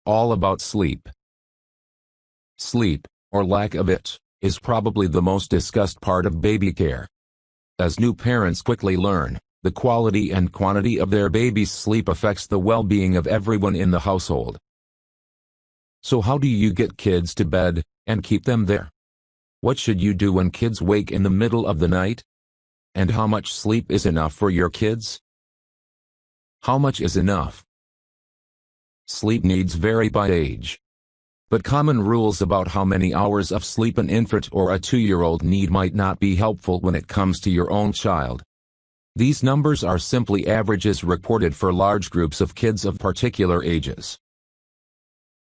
all about sleep. Sleep, or lack of it, is probably the most discussed part of baby care. As new parents quickly learn, the quality and quantity of their baby's sleep affects the well-being of everyone in the household. So how do you get kids to bed, and keep them there? What should you do when kids wake in the middle of the night? And how much sleep is enough for your kids? How much is enough? Sleep needs vary by age. But common rules about how many hours of sleep an infant or a 2-year-old need might not be helpful when it comes to your own child. These numbers are simply averages reported for large groups of kids of particular ages.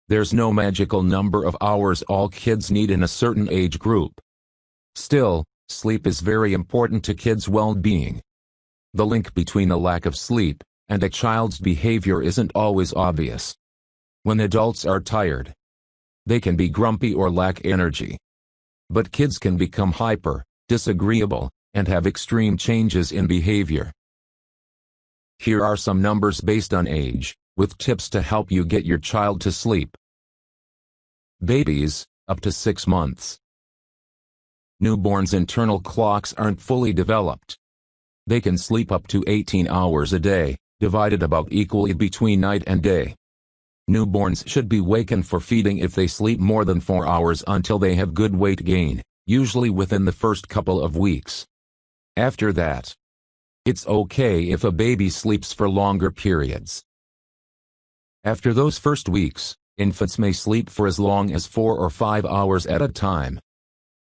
There's no magical number of hours all kids need in a certain age group. Still, sleep is very important to kids' well-being. The link between a lack of sleep and a child's behavior isn't always obvious. When adults are tired, they can be grumpy or lack energy. But kids can become hyper, disagreeable, and have extreme changes in behavior. Here are some numbers based on age, with tips to help you get your child to sleep. Babies, up to 6 months. Newborns' internal clocks aren't fully developed. They can sleep up to 18 hours a day, divided about equally between night and day. Newborns should be wakened for feeding if they sleep more than 4 hours until they have good weight gain, usually within the first couple of weeks. After that, it's okay if a baby sleeps for longer periods. After those first weeks, infants may sleep for as long as 4 or 5 hours at a time.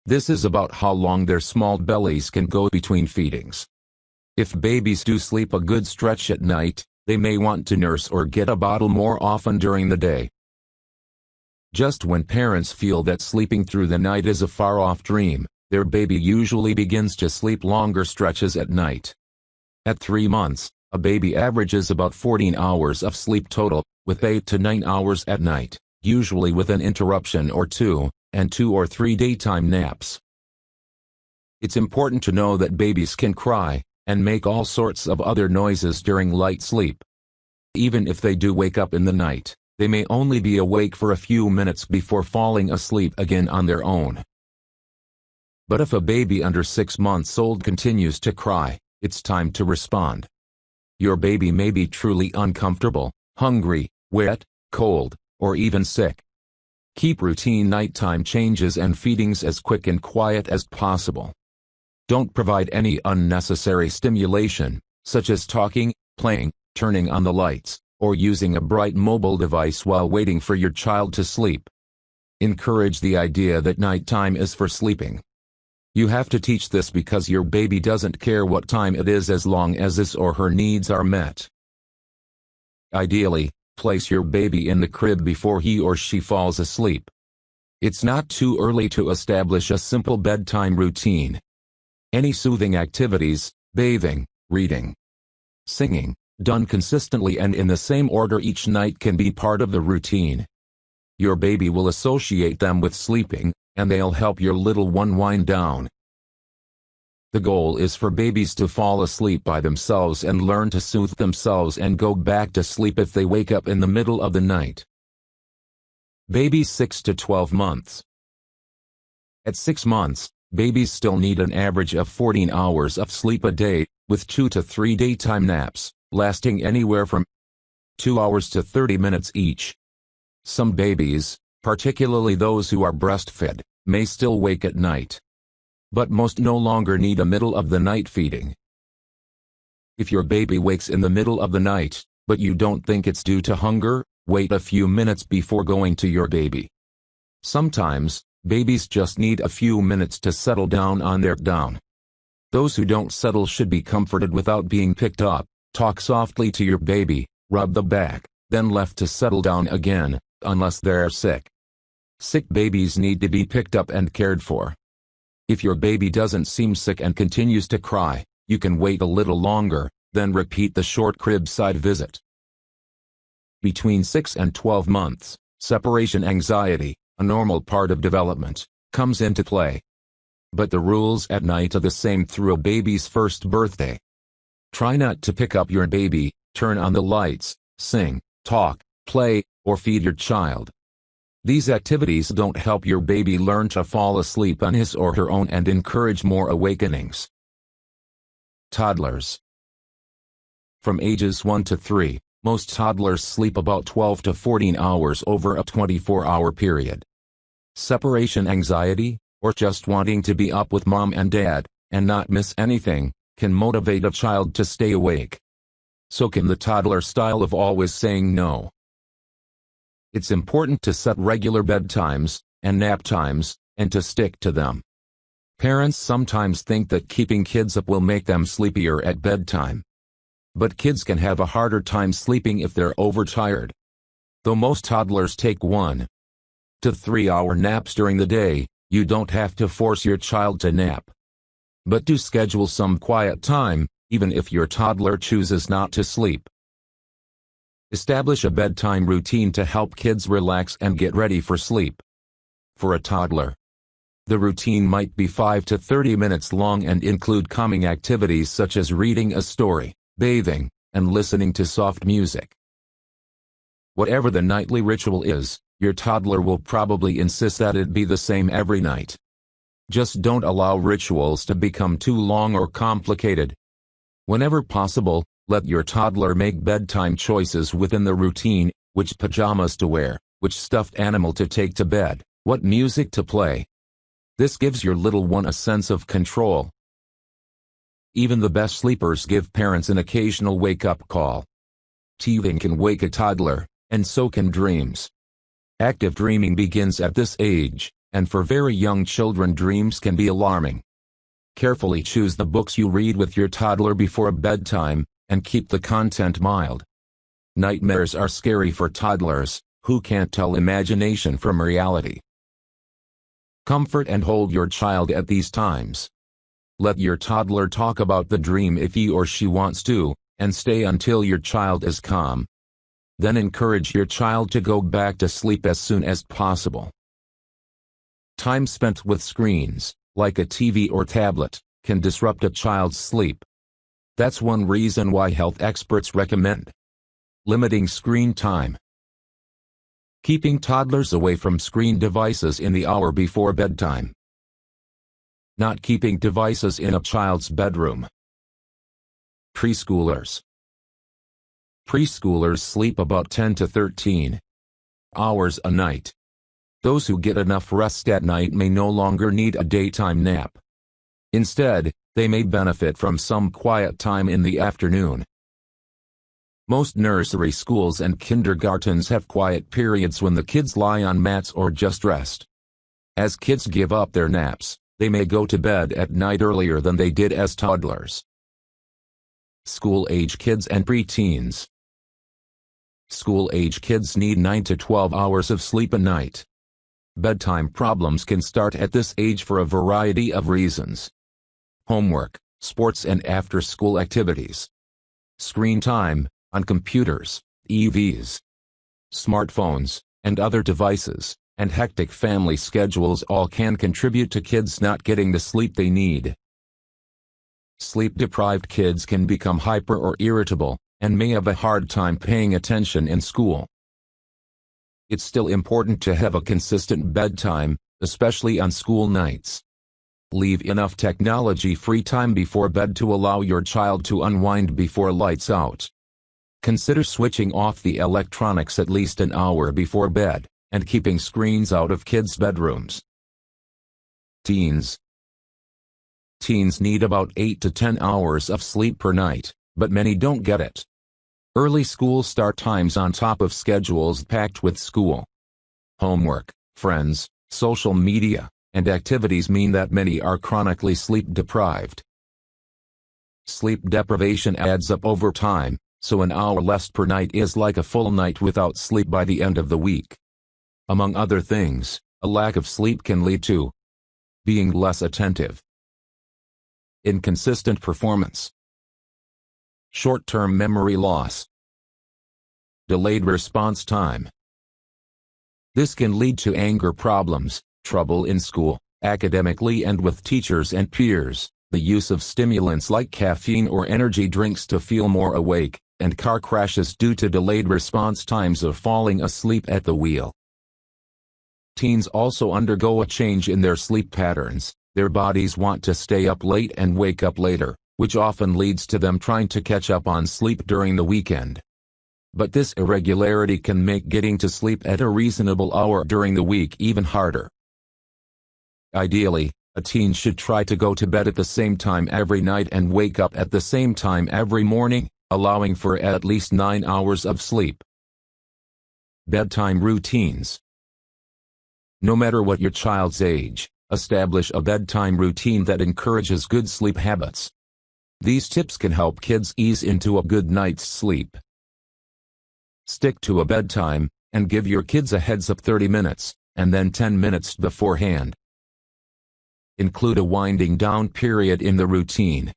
This is about how long their small bellies can go between feedings. If babies do sleep a good stretch at night, they may want to nurse or get a bottle more often during the day. Just when parents feel that sleeping through the night is a far-off dream, their baby usually begins to sleep longer stretches at night. At 3 months, a baby averages about 14 hours of sleep total, with 8 to 9 hours at night, usually with an interruption or two, and 2 or 3 daytime naps. It's important to know that babies can cry and make all sorts of other noises during light sleep. Even if they do wake up in the night, they may only be awake for a few minutes before falling asleep again on their own. But if a baby under 6 months old continues to cry, it's time to respond. Your baby may be truly uncomfortable, hungry, wet, cold, or even sick. Keep routine nighttime changes and feedings as quick and quiet as possible. Don't provide any unnecessary stimulation, such as talking, playing, turning on the lights, or using a bright mobile device while waiting for your child to sleep. Encourage the idea that nighttime is for sleeping. You have to teach this because your baby doesn't care what time it is as long as his or her needs are met. Ideally, place your baby in the crib before he or she falls asleep. It's not too early to establish a simple bedtime routine. Any soothing activities, bathing, reading, singing, done consistently and in the same order each night can be part of the routine. Your baby will associate them with sleeping, and they'll help your little one wind down. The goal is for babies to fall asleep by themselves and learn to soothe themselves and go back to sleep if they wake up in the middle of the night. Babies 6 to 12 months. At 6 months, babies still need an average of 14 hours of sleep a day, with 2 to 3 daytime naps, lasting anywhere from 2 hours to 30 minutes each. Some babies, particularly those who are breastfed, may still wake at night. But most no longer need a middle-of-the-night feeding. If your baby wakes in the middle of the night, but you don't think it's due to hunger, wait a few minutes before going to your baby. Sometimes, babies just need a few minutes to settle down on their down. Those who don't settle should be comforted without being picked up. Talk softly to your baby, rub the back, then left to settle down again, unless they're sick. Sick babies need to be picked up and cared for. If your baby doesn't seem sick and continues to cry, you can wait a little longer, then repeat the short crib side visit. Between 6 and 12 months, separation anxiety, a normal part of development, comes into play. But the rules at night are the same through a baby's first birthday. Try not to pick up your baby, turn on the lights, sing, talk, play, or feed your child. These activities don't help your baby learn to fall asleep on his or her own and encourage more awakenings. Toddlers. From ages 1 to 3, most toddlers sleep about 12 to 14 hours over a 24-hour period. Separation anxiety, or just wanting to be up with mom and dad, and not miss anything, can motivate a child to stay awake. So can the toddler style of always saying no. It's important to set regular bedtimes and nap times, and to stick to them. Parents sometimes think that keeping kids up will make them sleepier at bedtime. But kids can have a harder time sleeping if they're overtired. Though most toddlers take 1 to 3 hour naps during the day, you don't have to force your child to nap. But do schedule some quiet time, even if your toddler chooses not to sleep. Establish a bedtime routine to help kids relax and get ready for sleep. For a toddler, the routine might be 5 to 30 minutes long and include calming activities such as reading a story, bathing, and listening to soft music. Whatever the nightly ritual is, your toddler will probably insist that it be the same every night. Just don't allow rituals to become too long or complicated. Whenever possible, let your toddler make bedtime choices within the routine: which pajamas to wear, which stuffed animal to take to bed, what music to play. This gives your little one a sense of control. Even the best sleepers give parents an occasional wake-up call. Teething can wake a toddler, and so can dreams. Active dreaming begins at this age, and for very young children dreams can be alarming. Carefully choose the books you read with your toddler before bedtime, and keep the content mild. Nightmares are scary for toddlers, who can't tell imagination from reality. Comfort and hold your child at these times. Let your toddler talk about the dream if he or she wants to, and stay until your child is calm. Then encourage your child to go back to sleep as soon as possible. Time spent with screens, like a TV or tablet, can disrupt a child's sleep. That's one reason why health experts recommend limiting screen time. Keeping toddlers away from screen devices in the hour before bedtime. Not keeping devices in a child's bedroom. Preschoolers. Preschoolers sleep about 10 to 13 hours a night. Those who get enough rest at night may no longer need a daytime nap. Instead, they may benefit from some quiet time in the afternoon. Most nursery schools and kindergartens have quiet periods when the kids lie on mats or just rest. As kids give up their naps, they may go to bed at night earlier than they did as toddlers. School-age kids and preteens. School-age kids need 9 to 12 hours of sleep a night. Bedtime problems can start at this age for a variety of reasons: homework, sports and after-school activities, screen time on computers, EVs, smartphones, and other devices, and hectic family schedules all can contribute to kids not getting the sleep they need. Sleep-deprived kids can become hyper or irritable, and may have a hard time paying attention in school. It's still important to have a consistent bedtime, especially on school nights. Leave enough technology-free time before bed to allow your child to unwind before lights out. Consider switching off the electronics at least an hour before bed, and keeping screens out of kids' bedrooms. Teens. Teens need about 8 to 10 hours of sleep per night, but many don't get it. Early school start times on top of schedules packed with school, homework, friends, social media, and activities mean that many are chronically sleep-deprived. Sleep deprivation adds up over time, so an hour less per night is like a full night without sleep by the end of the week. Among other things, a lack of sleep can lead to being less attentive, inconsistent performance, short-term memory loss, delayed response time. This can lead to anger problems, trouble in school, academically and with teachers and peers, the use of stimulants like caffeine or energy drinks to feel more awake, and car crashes due to delayed response times of falling asleep at the wheel. Teens also undergo a change in their sleep patterns. Their bodies want to stay up late and wake up later, which often leads to them trying to catch up on sleep during the weekend. But this irregularity can make getting to sleep at a reasonable hour during the week even harder. Ideally, a teen should try to go to bed at the same time every night and wake up at the same time every morning, allowing for at least 9 hours of sleep. Bedtime routines. No matter what your child's age, establish a bedtime routine that encourages good sleep habits. These tips can help kids ease into a good night's sleep. Stick to a bedtime, and give your kids a heads-up 30 minutes, and then 10 minutes beforehand. Include a winding down period in the routine.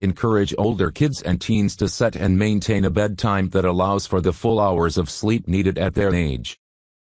Encourage older kids and teens to set and maintain a bedtime that allows for the full hours of sleep needed at their age.